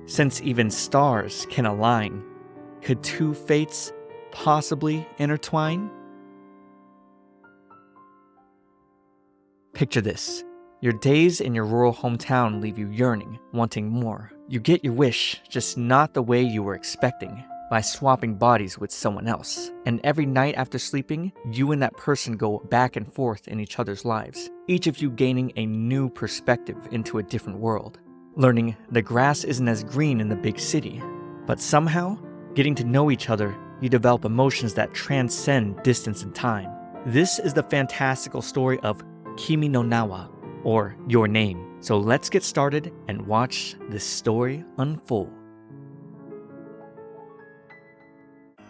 since even stars can align. Could two fates possibly intertwine? Picture this. Your days in your rural hometown leave you yearning, wanting more. You get your wish, just not the way you were expecting, by swapping bodies with someone else. And every night after sleeping, you and that person go back and forth in each other's lives, each of you gaining a new perspective into a different world. Learning the grass isn't as green in the big city, but somehow, getting to know each other, you develop emotions that transcend distance and time. This is the fantastical story of Kimi no Nawa, or Your Name. So let's get started and watch this story unfold.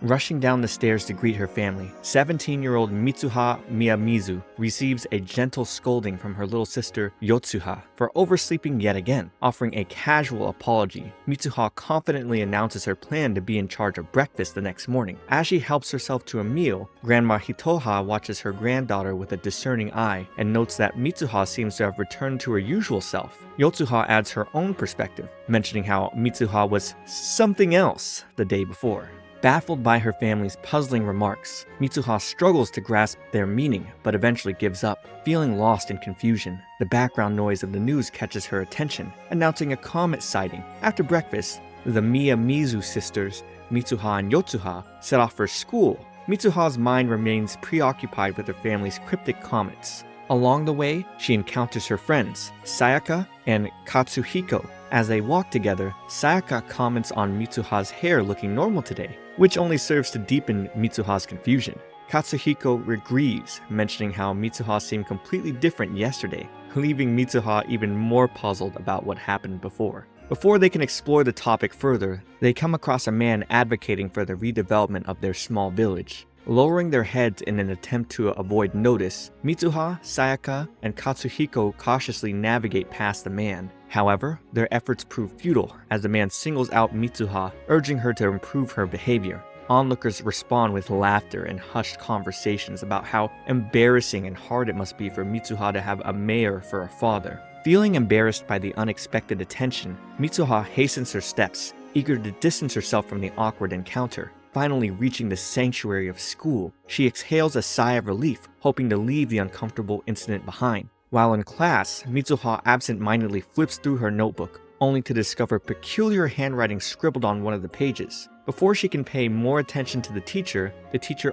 Rushing down the stairs to greet her family, 17-year-old Mitsuha Miyamizu receives a gentle scolding from her little sister Yotsuha for oversleeping yet again. Offering a casual apology, Mitsuha confidently announces her plan to be in charge of breakfast the next morning. As she helps herself to a meal, Grandma Hitoha watches her granddaughter with a discerning eye and notes that Mitsuha seems to have returned to her usual self. Yotsuha adds her own perspective, mentioning how Mitsuha was something else the day before. Baffled by her family's puzzling remarks, Mitsuha struggles to grasp their meaning, but eventually gives up. Feeling lost in confusion, the background noise of the news catches her attention, announcing a comet sighting. After breakfast, the Miyamizu sisters, Mitsuha and Yotsuha, set off for school. Mitsuha's mind remains preoccupied with her family's cryptic comments. Along the way, she encounters her friends, Sayaka and Katsuhiko. As they walk together, Sayaka comments on Mitsuha's hair looking normal today, which only serves to deepen Mitsuha's confusion. Katsuhiko agrees, mentioning how Mitsuha seemed completely different yesterday, leaving Mitsuha even more puzzled about what happened before. Before they can explore the topic further, they come across a man advocating for the redevelopment of their small village. Lowering their heads in an attempt to avoid notice, Mitsuha, Sayaka, and Katsuhiko cautiously navigate past the man. However, their efforts prove futile as the man singles out Mitsuha, urging her to improve her behavior. Onlookers respond with laughter and hushed conversations about how embarrassing and hard it must be for Mitsuha to have a mayor for a father. Feeling embarrassed by the unexpected attention, Mitsuha hastens her steps, eager to distance herself from the awkward encounter. Finally reaching the sanctuary of school, she exhales a sigh of relief, hoping to leave the uncomfortable incident behind. While in class, Mitsuha absent-mindedly flips through her notebook, only to discover peculiar handwriting scribbled on one of the pages. Before she can pay more attention to the teacher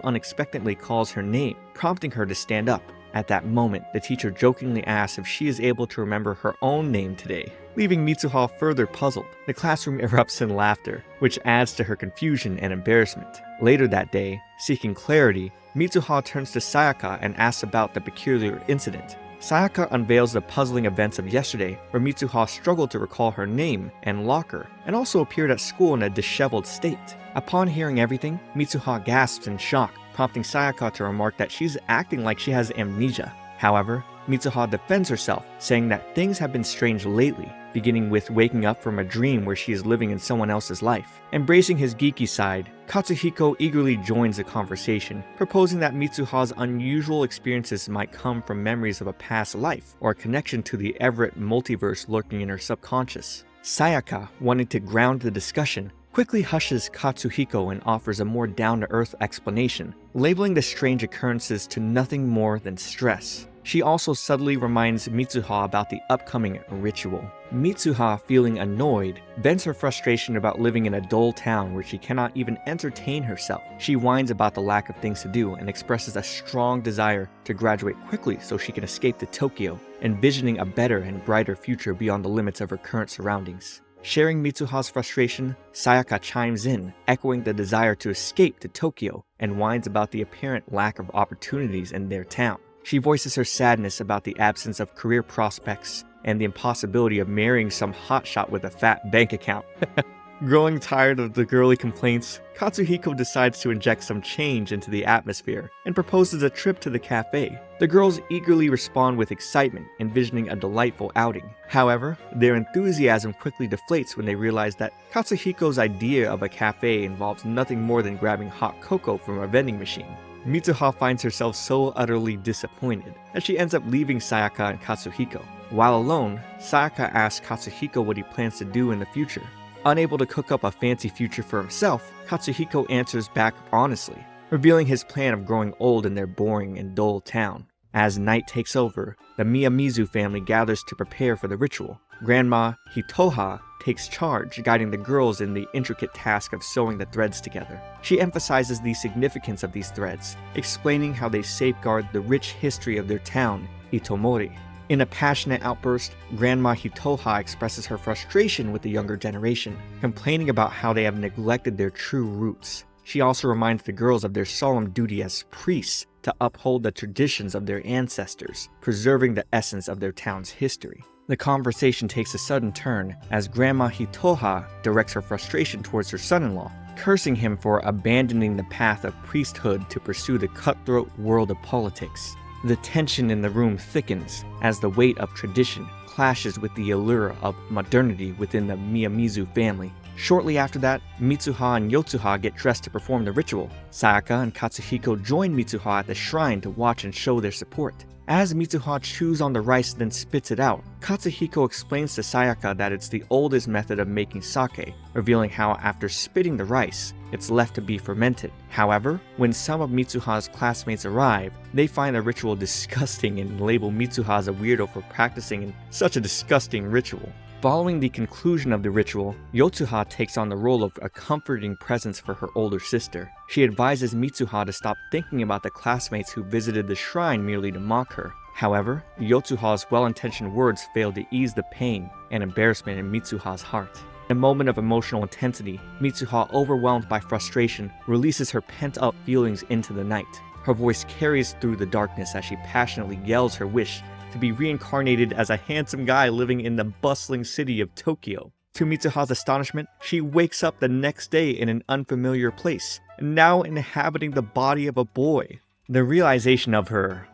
unexpectedly calls her name, prompting her to stand up. At that moment, the teacher jokingly asks if she is able to remember her own name today, leaving Mitsuha further puzzled. The classroom erupts in laughter, which adds to her confusion and embarrassment. Later that day, seeking clarity, Mitsuha turns to Sayaka and asks about the peculiar incident. Sayaka unveils the puzzling events of yesterday, where Mitsuha struggled to recall her name and locker, and also appeared at school in a disheveled state. Upon hearing everything, Mitsuha gasps in shock, prompting Sayaka to remark that she's acting like she has amnesia. However, Mitsuha defends herself, saying that things have been strange lately, beginning with waking up from a dream where she is living in someone else's life. Embracing his geeky side, Katsuhiko eagerly joins the conversation, proposing that Mitsuha's unusual experiences might come from memories of a past life, or a connection to the Everett multiverse lurking in her subconscious. Sayaka, wanting to ground the discussion, quickly hushes Katsuhiko and offers a more down-to-earth explanation, labeling the strange occurrences to nothing more than stress. She also subtly reminds Mitsuha about the upcoming ritual. Mitsuha, feeling annoyed, vents her frustration about living in a dull town where she cannot even entertain herself. She whines about the lack of things to do and expresses a strong desire to graduate quickly so she can escape to Tokyo, envisioning a better and brighter future beyond the limits of her current surroundings. Sharing Mitsuha's frustration, Sayaka chimes in, echoing the desire to escape to Tokyo, and whines about the apparent lack of opportunities in their town. She voices her sadness about the absence of career prospects and the impossibility of marrying some hotshot with a fat bank account. Growing tired of the girly complaints, Katsuhiko decides to inject some change into the atmosphere and proposes a trip to the cafe. The girls eagerly respond with excitement, envisioning a delightful outing. However, their enthusiasm quickly deflates when they realize that Katsuhiko's idea of a cafe involves nothing more than grabbing hot cocoa from a vending machine. Mitsuha finds herself so utterly disappointed that she ends up leaving Sayaka and Katsuhiko. While alone, Sayaka asks Katsuhiko what he plans to do in the future. Unable to cook up a fancy future for himself, Katsuhiko answers back honestly, revealing his plan of growing old in their boring and dull town. As night takes over, the Miyamizu family gathers to prepare for the ritual. Grandma Hitoha takes charge, guiding the girls in the intricate task of sewing the threads together. She emphasizes the significance of these threads, explaining how they safeguard the rich history of their town, Itomori. In a passionate outburst, Grandma Hitoha expresses her frustration with the younger generation, complaining about how they have neglected their true roots. She also reminds the girls of their solemn duty as priests to uphold the traditions of their ancestors, preserving the essence of their town's history. The conversation takes a sudden turn as Grandma Hitoha directs her frustration towards her son-in-law, cursing him for abandoning the path of priesthood to pursue the cutthroat world of politics. The tension in the room thickens as the weight of tradition clashes with the allure of modernity within the Miyamizu family. Shortly after that, Mitsuha and Yotsuha get dressed to perform the ritual. Sayaka and Katsuhiko join Mitsuha at the shrine to watch and show their support. As Mitsuha chews on the rice then spits it out, Katsuhiko explains to Sayaka that it's the oldest method of making sake, revealing how after spitting the rice, it's left to be fermented. However, when some of Mitsuha's classmates arrive, they find the ritual disgusting and label Mitsuha as a weirdo for practicing in such a disgusting ritual. Following the conclusion of the ritual, Yotsuha takes on the role of a comforting presence for her older sister. She advises Mitsuha to stop thinking about the classmates who visited the shrine merely to mock her. However, Yotsuha's well-intentioned words fail to ease the pain and embarrassment in Mitsuha's heart. In a moment of emotional intensity, Mitsuha, overwhelmed by frustration, releases her pent-up feelings into the night. Her voice carries through the darkness as she passionately yells her wish to be reincarnated as a handsome guy living in the bustling city of Tokyo. To Mitsuha's astonishment, she wakes up the next day in an unfamiliar place, now inhabiting the body of a boy. The realization of her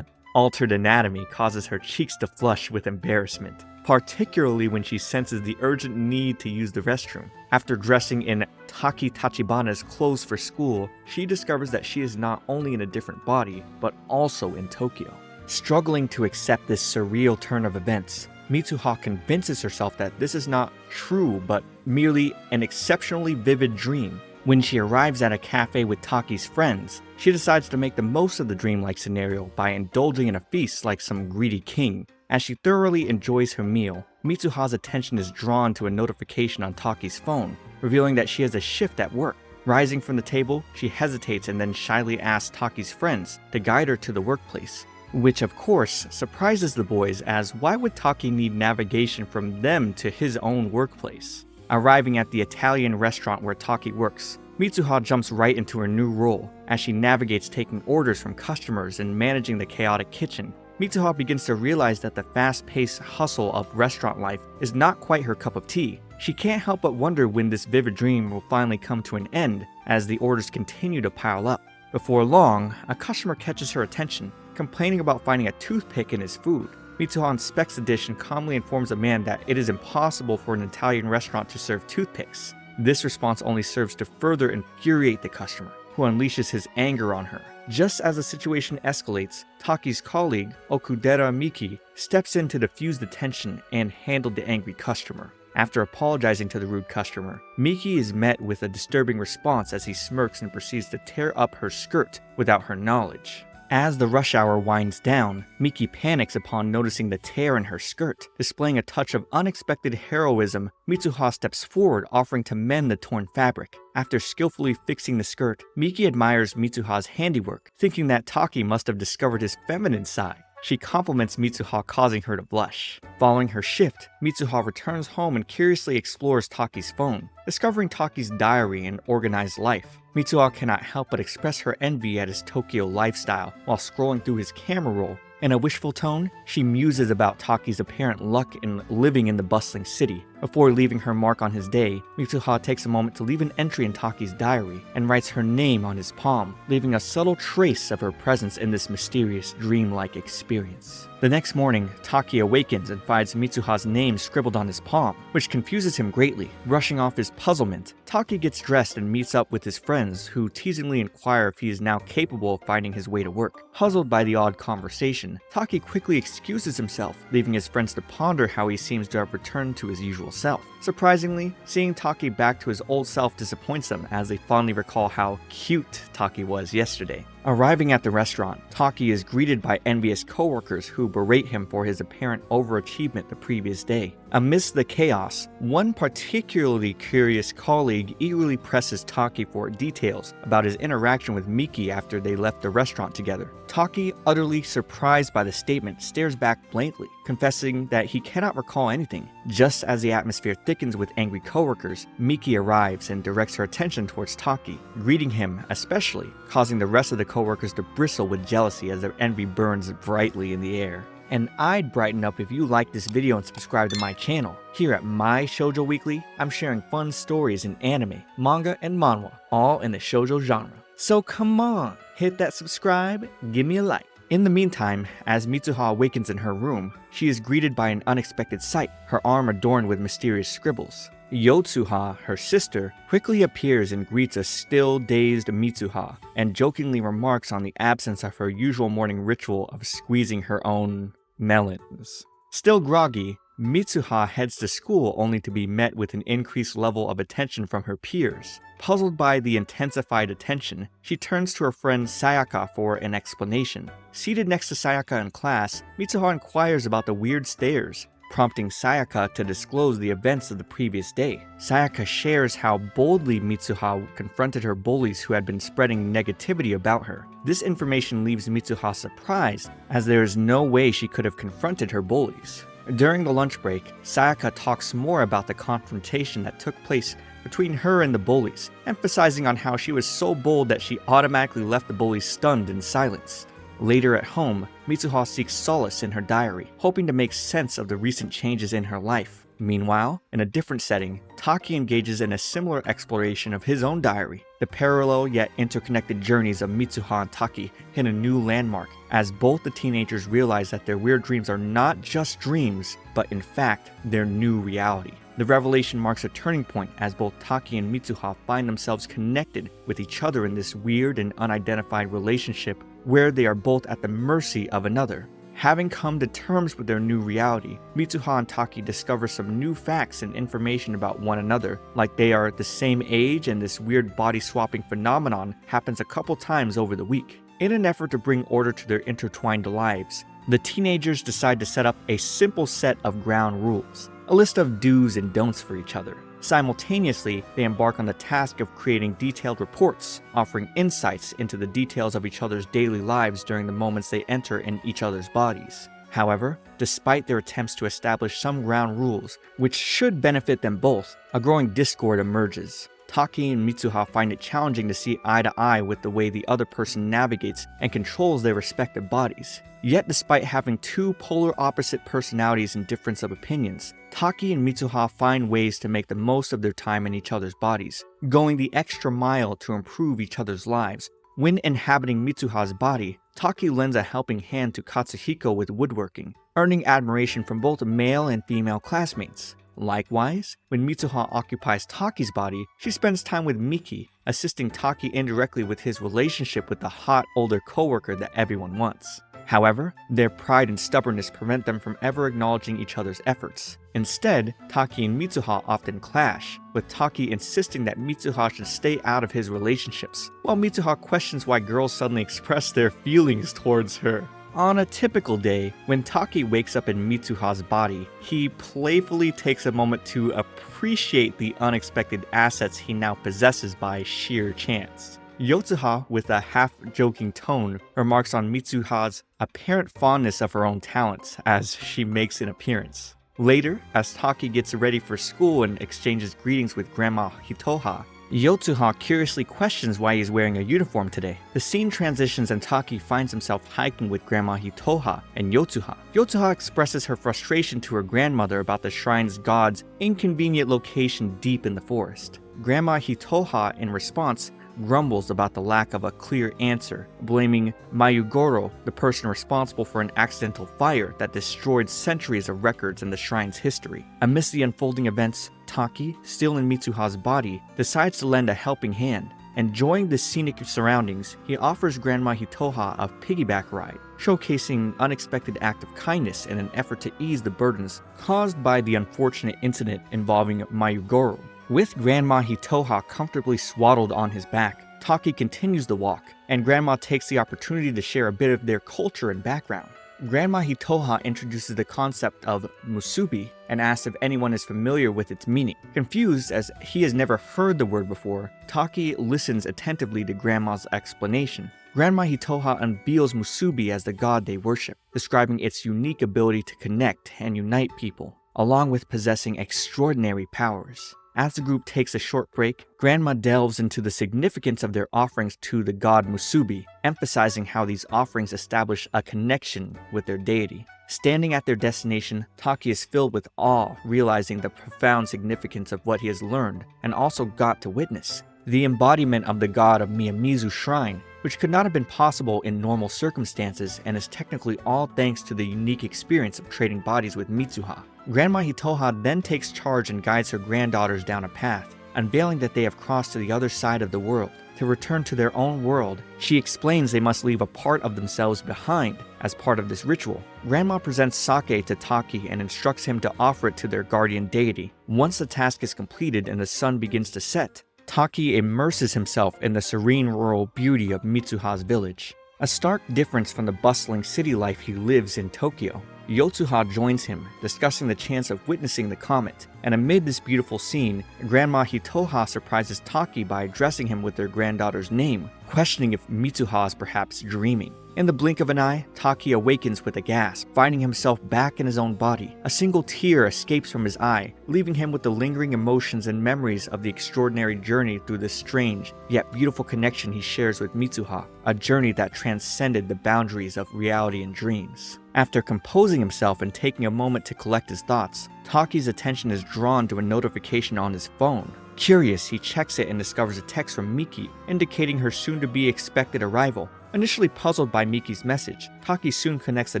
altered anatomy causes her cheeks to flush with embarrassment, particularly when she senses the urgent need to use the restroom. After dressing in Taki Tachibana's clothes for school, she discovers that she is not only in a different body, but also in Tokyo. Struggling to accept this surreal turn of events, Mitsuha convinces herself that this is not true but merely an exceptionally vivid dream. When she arrives at a cafe with Taki's friends, she decides to make the most of the dreamlike scenario by indulging in a feast like some greedy king. As she thoroughly enjoys her meal, Mitsuha's attention is drawn to a notification on Taki's phone, revealing that she has a shift at work. Rising from the table, she hesitates and then shyly asks Taki's friends to guide her to the workplace. Which of course surprises the boys, as why would Taki need navigation from them to his own workplace? Arriving at the Italian restaurant where Taki works, Mitsuha jumps right into her new role as she navigates taking orders from customers and managing the chaotic kitchen. Mitsuha begins to realize that the fast-paced hustle of restaurant life is not quite her cup of tea. She can't help but wonder when this vivid dream will finally come to an end as the orders continue to pile up. Before long, a customer catches her attention, complaining about finding a toothpick in his food. Mitsuha inspects the dish and calmly informs the man that it is impossible for an Italian restaurant to serve toothpicks. This response only serves to further infuriate the customer, who unleashes his anger on her. Just as the situation escalates, Taki's colleague, Okudera Miki, steps in to diffuse the tension and handle the angry customer. After apologizing to the rude customer, Miki is met with a disturbing response as he smirks and proceeds to tear up her skirt without her knowledge. As the rush hour winds down, Miki panics upon noticing the tear in her skirt. Displaying a touch of unexpected heroism, Mitsuha steps forward, offering to mend the torn fabric. After skillfully fixing the skirt, Miki admires Mitsuha's handiwork, thinking that Taki must have discovered his feminine side. She compliments Mitsuha, causing her to blush. Following her shift, Mitsuha returns home and curiously explores Taki's phone, discovering Taki's diary and organized life. Mitsuha cannot help but express her envy at his Tokyo lifestyle while scrolling through his camera roll. In a wishful tone, she muses about Taki's apparent luck in living in the bustling city. Before leaving her mark on his day, Mitsuha takes a moment to leave an entry in Taki's diary and writes her name on his palm, leaving a subtle trace of her presence in this mysterious, dreamlike experience. The next morning, Taki awakens and finds Mitsuha's name scribbled on his palm, which confuses him greatly. Brushing off his puzzlement, Taki gets dressed and meets up with his friends, who teasingly inquire if he is now capable of finding his way to work. Puzzled by the odd conversation, Taki quickly excuses himself, leaving his friends to ponder how he seems to have returned to his usual usual self. Surprisingly, seeing Taki back to his old self disappoints them as they fondly recall how cute Taki was yesterday. Arriving at the restaurant, Taki is greeted by envious coworkers who berate him for his apparent overachievement the previous day. Amidst the chaos, one particularly curious colleague eagerly presses Taki for details about his interaction with Miki after they left the restaurant together. Taki, utterly surprised by the statement, stares back blankly, confessing that he cannot recall anything. Just as the atmosphere thickens with angry coworkers, Miki arrives and directs her attention towards Taki, greeting him especially, causing the rest of the coworkers to bristle with jealousy as their envy burns brightly in the air. And I'd brighten up if you like this video and subscribe to my channel. Here at My Shoujo Weekly, I'm sharing fun stories in anime, manga, and manhwa, all in the shoujo genre. So come on, hit that subscribe, give me a like. In the meantime, as Mitsuha awakens in her room, she is greeted by an unexpected sight, her arm adorned with mysterious scribbles. Yotsuha, her sister, quickly appears and greets a still dazed Mitsuha, and jokingly remarks on the absence of her usual morning ritual of squeezing her own melons. Still groggy, Mitsuha heads to school only to be met with an increased level of attention from her peers. Puzzled by the intensified attention, she turns to her friend Sayaka for an explanation. Seated next to Sayaka in class, Mitsuha inquires about the weird stares, prompting Sayaka to disclose the events of the previous day. Sayaka shares how boldly Mitsuha confronted her bullies who had been spreading negativity about her. This information leaves Mitsuha surprised, as there is no way she could have confronted her bullies. During the lunch break, Sayaka talks more about the confrontation that took place between her and the bullies, emphasizing on how she was so bold that she automatically left the bullies stunned in silence. Later at home, Mitsuha seeks solace in her diary, hoping to make sense of the recent changes in her life. Meanwhile, in a different setting, Taki engages in a similar exploration of his own diary. The parallel yet interconnected journeys of Mitsuha and Taki hit a new landmark, as both the teenagers realize that their weird dreams are not just dreams, but in fact, their new reality. The revelation marks a turning point as both Taki and Mitsuha find themselves connected with each other in this weird and unidentified relationship where they are both at the mercy of another. Having come to terms with their new reality, Mitsuha and Taki discover some new facts and information about one another, like they are the same age and this weird body-swapping phenomenon happens a couple times over the week. In an effort to bring order to their intertwined lives, the teenagers decide to set up a simple set of ground rules, a list of do's and don'ts for each other. Simultaneously, they embark on the task of creating detailed reports, offering insights into the details of each other's daily lives during the moments they enter in each other's bodies. However, despite their attempts to establish some ground rules, which should benefit them both, a growing discord emerges. Taki and Mitsuha find it challenging to see eye to eye with the way the other person navigates and controls their respective bodies. Yet despite having two polar opposite personalities and difference of opinions, Taki and Mitsuha find ways to make the most of their time in each other's bodies, going the extra mile to improve each other's lives. When inhabiting Mitsuha's body, Taki lends a helping hand to Katsuhiko with woodworking, earning admiration from both male and female classmates. Likewise, when Mitsuha occupies Taki's body, she spends time with Miki, assisting Taki indirectly with his relationship with the hot older coworker that everyone wants. However, their pride and stubbornness prevent them from ever acknowledging each other's efforts. Instead, Taki and Mitsuha often clash, with Taki insisting that Mitsuha should stay out of his relationships, while Mitsuha questions why girls suddenly express their feelings towards her. On a typical day, when Taki wakes up in Mitsuha's body, he playfully takes a moment to appreciate the unexpected assets he now possesses by sheer chance. Yotsuha, with a half-joking tone, remarks on Mitsuha's apparent fondness of her own talents as she makes an appearance. Later, as Taki gets ready for school and exchanges greetings with Grandma Hitoha, Yotsuha curiously questions why he's wearing a uniform today. The scene transitions and Taki finds himself hiking with Grandma Hitoha and Yotsuha. Yotsuha expresses her frustration to her grandmother about the shrine's god's inconvenient location deep in the forest. Grandma Hitoha, in response, grumbles about the lack of a clear answer, blaming Mayugoro, the person responsible for an accidental fire that destroyed centuries of records in the shrine's history. Amidst the unfolding events, Taki, still in Mitsuha's body, decides to lend a helping hand, Enjoying the scenic surroundings, he offers Grandma Hitoha a piggyback ride, showcasing an unexpected act of kindness in an effort to ease the burdens caused by the unfortunate incident involving Mayugoro. With Grandma Hitoha comfortably swaddled on his back, Taki continues the walk, and Grandma takes the opportunity to share a bit of their culture and background. Grandma Hitoha introduces the concept of musubi and asks if anyone is familiar with its meaning. Confused as he has never heard the word before, Taki listens attentively to Grandma's explanation. Grandma Hitoha unveils musubi as the god they worship, describing its unique ability to connect and unite people, along with possessing extraordinary powers. As the group takes a short break, Grandma delves into the significance of their offerings to the god Musubi, emphasizing how these offerings establish a connection with their deity. Standing at their destination, Taki is filled with awe, realizing the profound significance of what he has learned and also got to witness. The embodiment of the god of Miyamizu Shrine, which could not have been possible in normal circumstances and is technically all thanks to the unique experience of trading bodies with Mitsuha. Grandma Hitoha then takes charge and guides her granddaughters down a path, unveiling that they have crossed to the other side of the world. To return to their own world, she explains they must leave a part of themselves behind as part of this ritual. Grandma presents sake to Taki and instructs him to offer it to their guardian deity. Once the task is completed and the sun begins to set, Taki immerses himself in the serene rural beauty of Mitsuha's village. A stark difference from the bustling city life he lives in Tokyo. Yotsuha joins him, discussing the chance of witnessing the comet, and amid this beautiful scene, Grandma Hitoha surprises Taki by addressing him with their granddaughter's name, questioning if Mitsuha is perhaps dreaming. In the blink of an eye, Taki awakens with a gasp, finding himself back in his own body. A single tear escapes from his eye, leaving him with the lingering emotions and memories of the extraordinary journey through this strange, yet beautiful connection he shares with Mitsuha, a journey that transcended the boundaries of reality and dreams. After composing himself and taking a moment to collect his thoughts, Taki's attention is drawn to a notification on his phone. Curious, he checks it and discovers a text from Miki, indicating her soon-to-be expected arrival. Initially puzzled by Miki's message, Taki soon connects the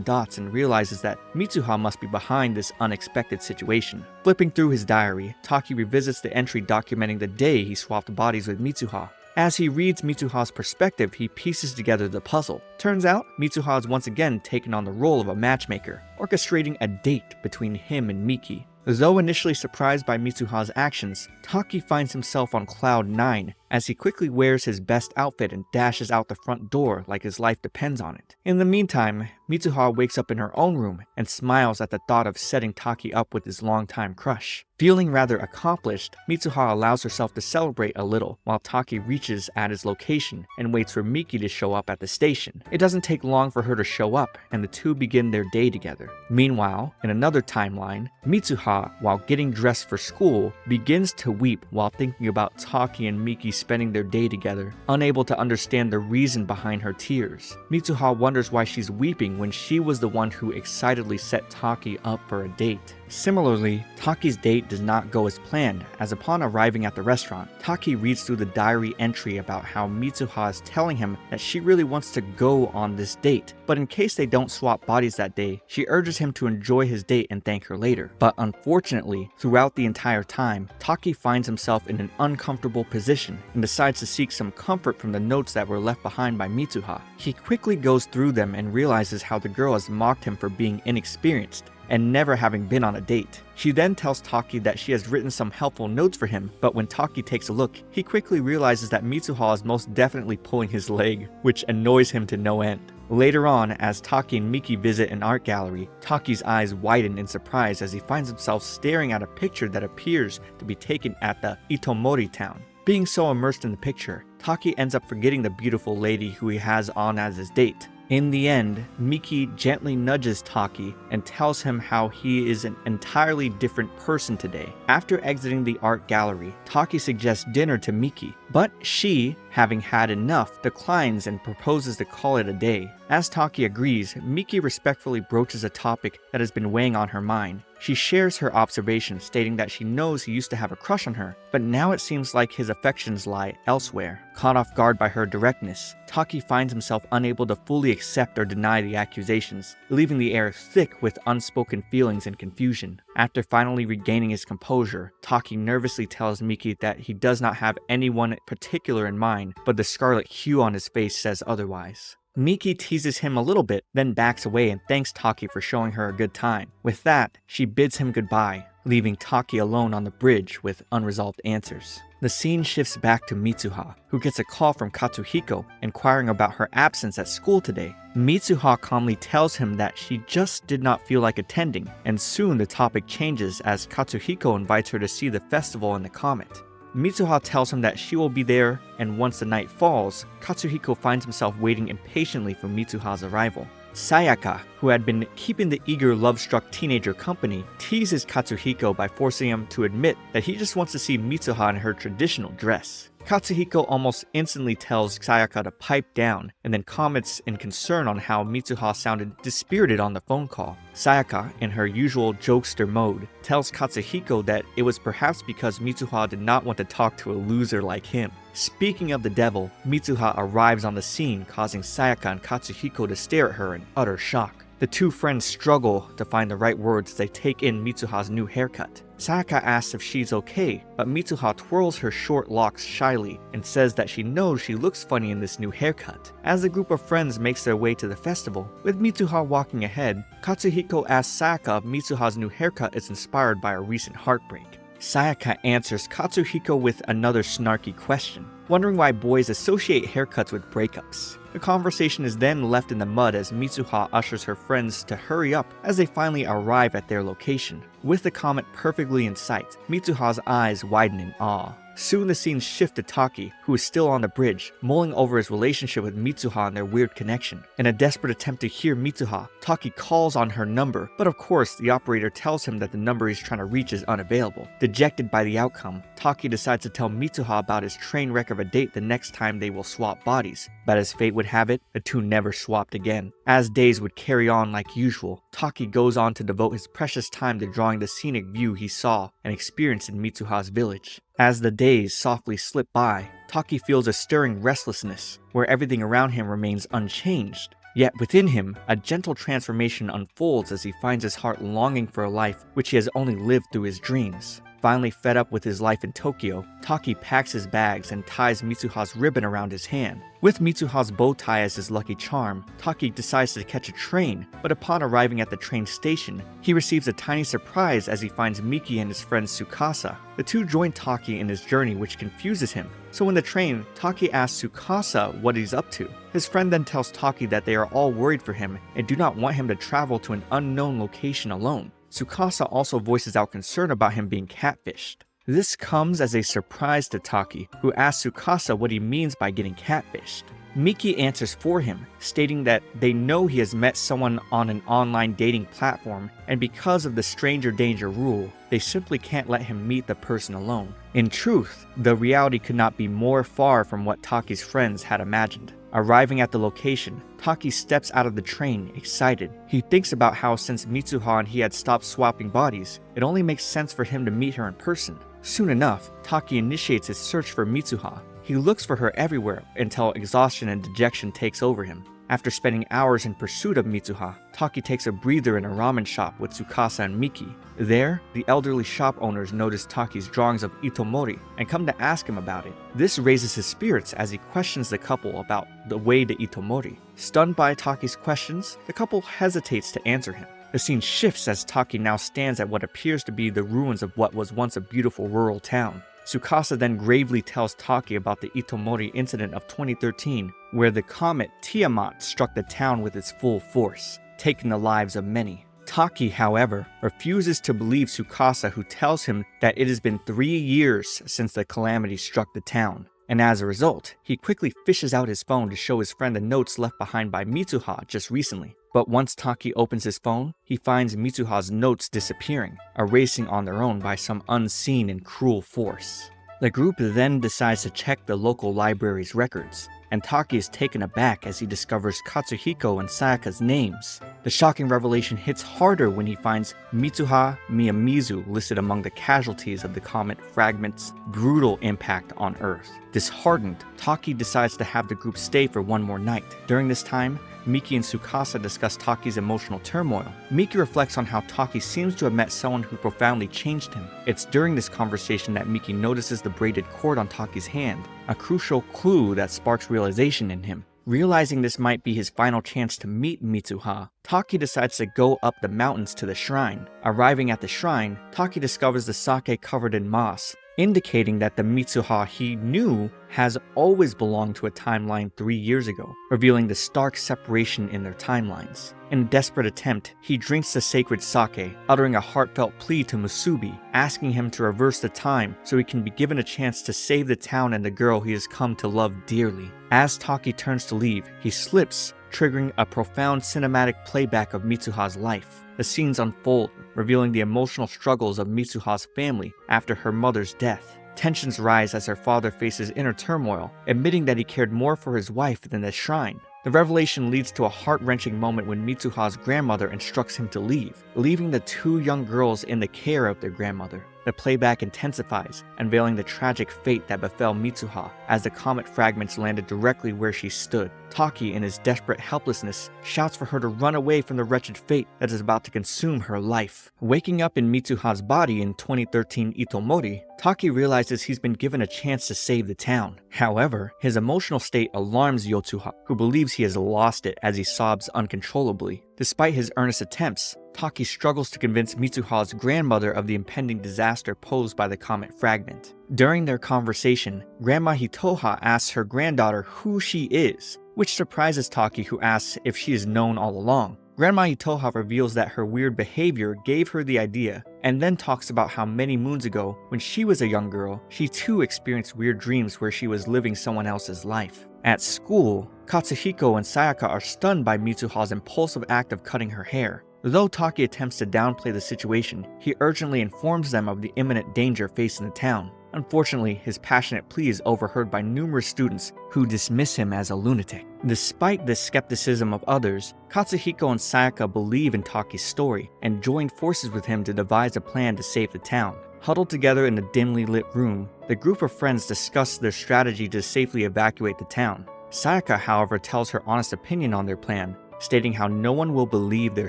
dots and realizes that Mitsuha must be behind this unexpected situation. Flipping through his diary, Taki revisits the entry documenting the day he swapped bodies with Mitsuha. As he reads Mitsuha's perspective, he pieces together the puzzle. Turns out, Mitsuha has once again taken on the role of a matchmaker, orchestrating a date between him and Miki. Though initially surprised by Mitsuha's actions, Taki finds himself on cloud 9 as he quickly wears his best outfit and dashes out the front door like his life depends on it. In the meantime, Mitsuha wakes up in her own room and smiles at the thought of setting Taki up with his longtime crush. Feeling rather accomplished, Mitsuha allows herself to celebrate a little while Taki reaches at his location and waits for Miki to show up at the station. It doesn't take long for her to show up and the two begin their day together. Meanwhile, in another timeline, Mitsuha, while getting dressed for school, begins to weep while thinking about Taki and Miki spending their day together, unable to understand the reason behind her tears. Mitsuha wonders why she's weeping when she was the one who excitedly set Taki up for a date. Similarly, Taki's date does not go as planned, as upon arriving at the restaurant, Taki reads through the diary entry about how Mitsuha is telling him that she really wants to go on this date, but in case they don't swap bodies that day, she urges him to enjoy his date and thank her later. But unfortunately, throughout the entire time, Taki finds himself in an uncomfortable position and decides to seek some comfort from the notes that were left behind by Mitsuha. He quickly goes through them and realizes how the girl has mocked him for being inexperienced and never having been on a date. She then tells Taki that she has written some helpful notes for him, but when Taki takes a look, he quickly realizes that Mitsuha is most definitely pulling his leg, which annoys him to no end. Later on, as Taki and Miki visit an art gallery, Taki's eyes widen in surprise as he finds himself staring at a picture that appears to be taken at the Itomori town. Being so immersed in the picture, Taki ends up forgetting the beautiful lady who he has on as his date. In the end, Miki gently nudges Taki and tells him how he is an entirely different person today. After exiting the art gallery, Taki suggests dinner to Miki, but she, having had enough, declines and proposes to call it a day. As Taki agrees, Miki respectfully broaches a topic that has been weighing on her mind. She shares her observations, stating that she knows he used to have a crush on her, but now it seems like his affections lie elsewhere. Caught off guard by her directness, Taki finds himself unable to fully accept or deny the accusations, leaving the air thick with unspoken feelings and confusion. After finally regaining his composure, Taki nervously tells Miki that he does not have anyone particular in mind, but the scarlet hue on his face says otherwise. Miki teases him a little bit, then backs away and thanks Taki for showing her a good time. With that, she bids him goodbye, leaving Taki alone on the bridge with unresolved answers. The scene shifts back to Mitsuha, who gets a call from Katsuhiko inquiring about her absence at school today. Mitsuha calmly tells him that she just did not feel like attending, and soon the topic changes as Katsuhiko invites her to see the festival in the comet. Mitsuha tells him that she will be there, and once the night falls, Katsuhiko finds himself waiting impatiently for Mitsuha's arrival. Sayaka, who had been keeping the eager, love-struck teenager company, teases Katsuhiko by forcing him to admit that he just wants to see Mitsuha in her traditional dress. Katsuhiko almost instantly tells Sayaka to pipe down, and then comments in concern on how Mitsuha sounded dispirited on the phone call. Sayaka, in her usual jokester mode, tells Katsuhiko that it was perhaps because Mitsuha did not want to talk to a loser like him. Speaking of the devil, Mitsuha arrives on the scene, causing Sayaka and Katsuhiko to stare at her in utter shock. The two friends struggle to find the right words as they take in Mitsuha's new haircut. Sayaka asks if she's okay, but Mitsuha twirls her short locks shyly and says that she knows she looks funny in this new haircut. As the group of friends makes their way to the festival, with Mitsuha walking ahead, Katsuhiko asks Sayaka if Mitsuha's new haircut is inspired by a recent heartbreak. Sayaka answers Katsuhiko with another snarky question, wondering why boys associate haircuts with breakups. The conversation is then left in the mud as Mitsuha ushers her friends to hurry up as they finally arrive at their location. With the comet perfectly in sight, Mitsuha's eyes widen in awe. Soon the scenes shift to Taki, who is still on the bridge, mulling over his relationship with Mitsuha and their weird connection. In a desperate attempt to hear Mitsuha, Taki calls on her number, but of course the operator tells him that the number he's trying to reach is unavailable. Dejected by the outcome, Taki decides to tell Mitsuha about his train wreck of a date the next time they will swap bodies. But as fate would have it, the two never swapped again. As days would carry on like usual, Taki goes on to devote his precious time to drawing the scenic view he saw and experienced in Mitsuha's village. As the days softly slip by, Taki feels a stirring restlessness, where everything around him remains unchanged. Yet within him, a gentle transformation unfolds as he finds his heart longing for a life which he has only lived through his dreams. Finally fed up with his life in Tokyo, Taki packs his bags and ties Mitsuha's ribbon around his hand. With Mitsuha's bow tie as his lucky charm, Taki decides to catch a train, but upon arriving at the train station, he receives a tiny surprise as he finds Miki and his friend Tsukasa. The two join Taki in his journey, which confuses him. So in the train, Taki asks Tsukasa what he's up to. His friend then tells Taki that they are all worried for him and do not want him to travel to an unknown location alone. Tsukasa also voices out concern about him being catfished. This comes as a surprise to Taki, who asks Tsukasa what he means by getting catfished. Miki answers for him, stating that they know he has met someone on an online dating platform, and because of the stranger danger rule, they simply can't let him meet the person alone. In truth, the reality could not be more far from what Taki's friends had imagined. Arriving at the location, Taki steps out of the train, excited. He thinks about how since Mitsuha and he had stopped swapping bodies, it only makes sense for him to meet her in person. Soon enough, Taki initiates his search for Mitsuha. He looks for her everywhere until exhaustion and dejection takes over him. After spending hours in pursuit of Mitsuha, Taki takes a breather in a ramen shop with Tsukasa and Miki. There, the elderly shop owners notice Taki's drawings of Itomori and come to ask him about it. This raises his spirits as he questions the couple about the way to Itomori. Stunned by Taki's questions, the couple hesitates to answer him. The scene shifts as Taki now stands at what appears to be the ruins of what was once a beautiful rural town. Tsukasa then gravely tells Taki about the Itomori incident of 2013, where the comet Tiamat struck the town with its full force, taking the lives of many. Taki, however, refuses to believe Tsukasa, who tells him that it has been 3 years since the calamity struck the town. And as a result, he quickly fishes out his phone to show his friend the notes left behind by Mitsuha just recently. But once Taki opens his phone, he finds Mitsuha's notes disappearing, erasing on their own by some unseen and cruel force. The group then decides to check the local library's records, and Taki is taken aback as he discovers Katsuhiko and Sayaka's names. The shocking revelation hits harder when he finds Mitsuha Miyamizu listed among the casualties of the comet fragment's brutal impact on Earth. Disheartened, Taki decides to have the group stay for one more night. During this time, Miki and Tsukasa discuss Taki's emotional turmoil. Miki reflects on how Taki seems to have met someone who profoundly changed him. It's during this conversation that Miki notices the braided cord on Taki's hand, a crucial clue that sparks realization in him. Realizing this might be his final chance to meet Mitsuha, Taki decides to go up the mountains to the shrine. Arriving at the shrine, Taki discovers the sake covered in moss, indicating that the Mitsuha he knew has always belonged to a timeline 3 years ago, revealing the stark separation in their timelines. In a desperate attempt, he drinks the sacred sake, uttering a heartfelt plea to Musubi, asking him to reverse the time so he can be given a chance to save the town and the girl he has come to love dearly. As Taki turns to leave, he slips, triggering a profound cinematic playback of Mitsuha's life. The scenes unfold, revealing the emotional struggles of Mitsuha's family after her mother's death. Tensions rise as her father faces inner turmoil, admitting that he cared more for his wife than the shrine. The revelation leads to a heart-wrenching moment when Mitsuha's grandmother instructs him to leave, leaving the two young girls in the care of their grandmother. The playback intensifies, unveiling the tragic fate that befell Mitsuha as the comet fragments landed directly where she stood. Taki, in his desperate helplessness, shouts for her to run away from the wretched fate that is about to consume her life. Waking up in Mitsuha's body in 2013 Itomori, Taki realizes he's been given a chance to save the town. However, his emotional state alarms Yotsuha, who believes he has lost it as he sobs uncontrollably. Despite his earnest attempts, Taki struggles to convince Mitsuha's grandmother of the impending disaster posed by the comet fragment. During their conversation, Grandma Hitoha asks her granddaughter who she is, which surprises Taki, who asks if she is known all along. Grandma Hitoha reveals that her weird behavior gave her the idea, and then talks about how many moons ago, when she was a young girl, she too experienced weird dreams where she was living someone else's life. At school, Katsuhiko and Sayaka are stunned by Mitsuha's impulsive act of cutting her hair. Though Taki attempts to downplay the situation, he urgently informs them of the imminent danger facing the town. Unfortunately, his passionate plea is overheard by numerous students who dismiss him as a lunatic. Despite the skepticism of others, Katsuhiko and Sayaka believe in Taki's story and join forces with him to devise a plan to save the town. Huddled together in a dimly lit room, the group of friends discuss their strategy to safely evacuate the town. Sayaka, however, tells her honest opinion on their plan, stating how no one will believe their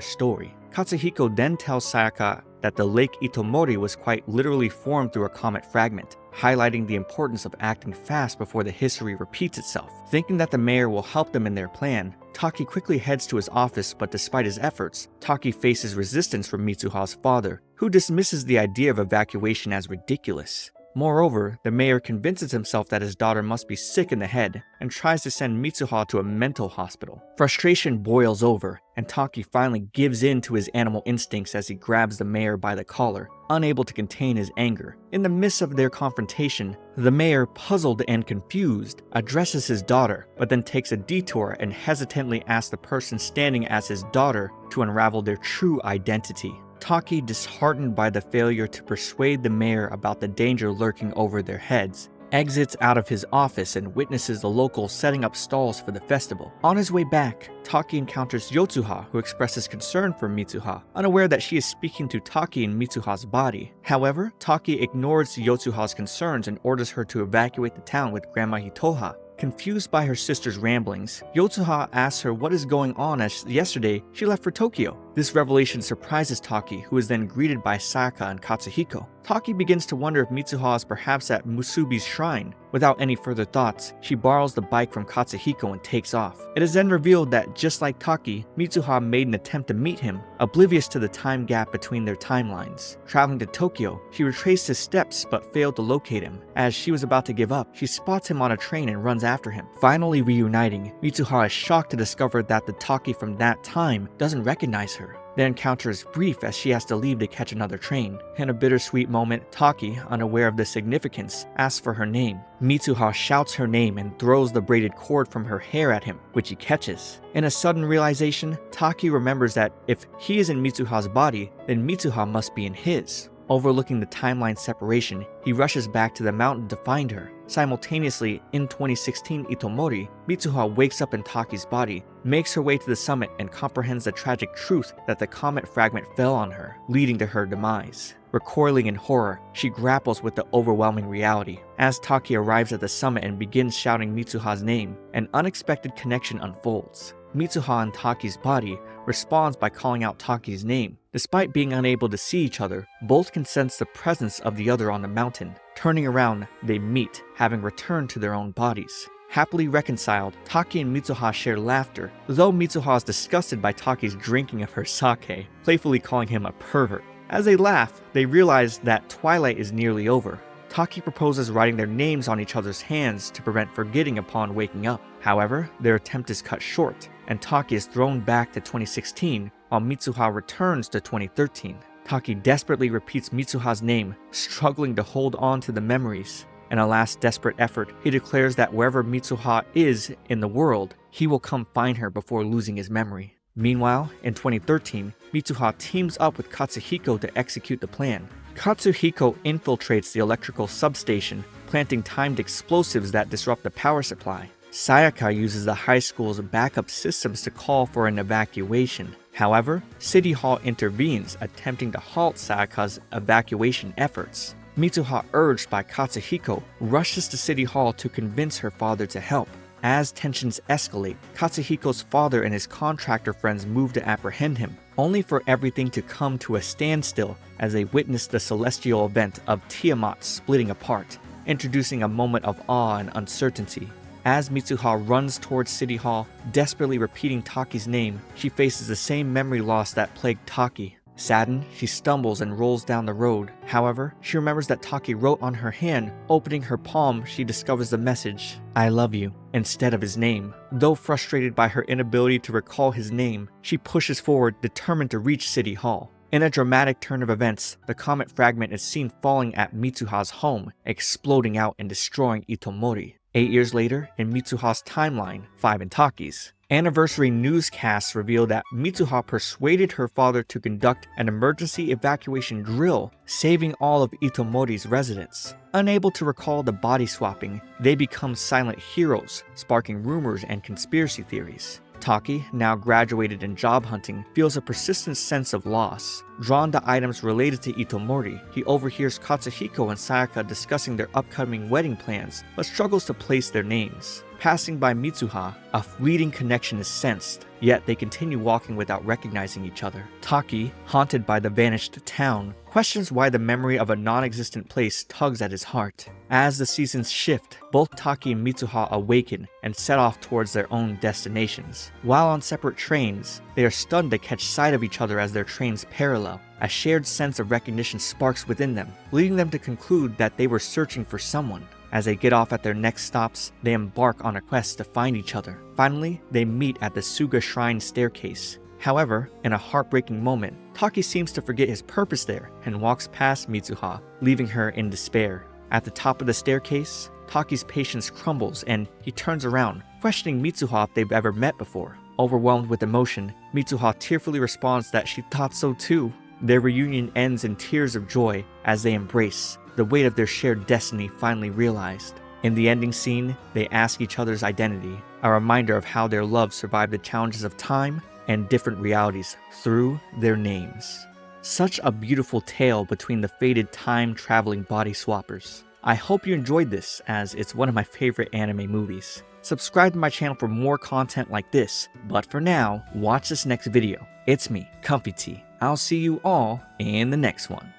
story. Katsuhiko then tells Sayaka that the Lake Itomori was quite literally formed through a comet fragment, highlighting the importance of acting fast before the history repeats itself. Thinking that the mayor will help them in their plan, Taki quickly heads to his office, but despite his efforts, Taki faces resistance from Mitsuha's father, who dismisses the idea of evacuation as ridiculous. Moreover, the mayor convinces himself that his daughter must be sick in the head and tries to send Mitsuha to a mental hospital. Frustration boils over, and Taki finally gives in to his animal instincts as he grabs the mayor by the collar, unable to contain his anger. In the midst of their confrontation, the mayor, puzzled and confused, addresses his daughter, but then takes a detour and hesitantly asks the person standing as his daughter to unravel their true identity. Taki, disheartened by the failure to persuade the mayor about the danger lurking over their heads, exits out of his office and witnesses the locals setting up stalls for the festival. On his way back, Taki encounters Yotsuha, who expresses concern for Mitsuha, unaware that she is speaking to Taki in Mitsuha's body. However, Taki ignores Yotsuha's concerns and orders her to evacuate the town with Grandma Hitoha. Confused by her sister's ramblings, Yotsuha asks her what is going on as yesterday she left for Tokyo. This revelation surprises Taki, who is then greeted by Sayaka and Katsuhiko. Taki begins to wonder if Mitsuha is perhaps at Musubi's shrine. Without any further thoughts, she borrows the bike from Katsuhiko and takes off. It is then revealed that, just like Taki, Mitsuha made an attempt to meet him, oblivious to the time gap between their timelines. Traveling to Tokyo, she retraced his steps but failed to locate him. As she was about to give up, she spots him on a train and runs after him. Finally reuniting, Mitsuha is shocked to discover that the Taki from that time doesn't recognize her. Their encounter is brief as she has to leave to catch another train. In a bittersweet moment, Taki, unaware of the significance, asks for her name. Mitsuha shouts her name and throws the braided cord from her hair at him, which he catches. In a sudden realization, Taki remembers that if he is in Mitsuha's body, then Mitsuha must be in his. Overlooking the timeline separation, he rushes back to the mountain to find her. Simultaneously, in 2016 Itomori, Mitsuha wakes up in Taki's body, makes her way to the summit, and comprehends the tragic truth that the comet fragment fell on her, leading to her demise. Recoiling in horror, she grapples with the overwhelming reality. As Taki arrives at the summit and begins shouting Mitsuha's name, an unexpected connection unfolds. Mitsuha and Taki's body responds by calling out Taki's name. Despite being unable to see each other, both can sense the presence of the other on the mountain. Turning around, they meet, having returned to their own bodies. Happily reconciled, Taki and Mitsuha share laughter, though Mitsuha is disgusted by Taki's drinking of her sake, playfully calling him a pervert. As they laugh, they realize that twilight is nearly over. Taki proposes writing their names on each other's hands to prevent forgetting upon waking up. However, their attempt is cut short, and Taki is thrown back to 2016, while Mitsuha returns to 2013. Taki desperately repeats Mitsuha's name, struggling to hold on to the memories. In a last desperate effort, he declares that wherever Mitsuha is in the world, he will come find her before losing his memory. Meanwhile, in 2013, Mitsuha teams up with Katsuhiko to execute the plan. Katsuhiko infiltrates the electrical substation, planting timed explosives that disrupt the power supply. Sayaka uses the high school's backup systems to call for an evacuation. However, City Hall intervenes, attempting to halt Sayaka's evacuation efforts. Mitsuha, urged by Katsuhiko, rushes to City Hall to convince her father to help. As tensions escalate, Katsuhiko's father and his contractor friends move to apprehend him, only for everything to come to a standstill as they witness the celestial event of Tiamat splitting apart, introducing a moment of awe and uncertainty. As Mitsuha runs towards City Hall, desperately repeating Taki's name, she faces the same memory loss that plagued Taki. Saddened, she stumbles and rolls down the road. However, she remembers that Taki wrote on her hand. Opening her palm, she discovers the message, "I love you," instead of his name. Though frustrated by her inability to recall his name, she pushes forward, determined to reach City Hall. In a dramatic turn of events, the comet fragment is seen falling at Mitsuha's home, exploding out and destroying Itomori. 8 years later, in Mitsuha's timeline, 5 in Taki's, anniversary newscasts reveal that Mitsuha persuaded her father to conduct an emergency evacuation drill, saving all of Itomori's residents. Unable to recall the body swapping, they become silent heroes, sparking rumors and conspiracy theories. Taki, now graduated in job hunting, feels a persistent sense of loss. Drawn to items related to Itomori, he overhears Katsuhiko and Sayaka discussing their upcoming wedding plans, but struggles to place their names. Passing by Mitsuha, a fleeting connection is sensed, yet they continue walking without recognizing each other. Taki, haunted by the vanished town, questions why the memory of a non-existent place tugs at his heart. As the seasons shift, both Taki and Mitsuha awaken and set off towards their own destinations. While on separate trains, they are stunned to catch sight of each other as their trains parallel. A shared sense of recognition sparks within them, leading them to conclude that they were searching for someone. As they get off at their next stops, they embark on a quest to find each other. Finally, they meet at the Suga Shrine staircase. However, in a heartbreaking moment, Taki seems to forget his purpose there and walks past Mitsuha, leaving her in despair. At the top of the staircase, Taki's patience crumbles and he turns around, questioning Mitsuha if they've ever met before. Overwhelmed with emotion, Mitsuha tearfully responds that she thought so too. Their reunion ends in tears of joy as they embrace, the weight of their shared destiny finally realized. In the ending scene, they ask each other's identity, a reminder of how their love survived the challenges of time and different realities through their names. Such a beautiful tale between the fated time-traveling body swappers. I hope you enjoyed this, as it's one of my favorite anime movies. Subscribe to my channel for more content like this, but for now, watch this next video. It's me, ComfyTea. I'll see you all in the next one.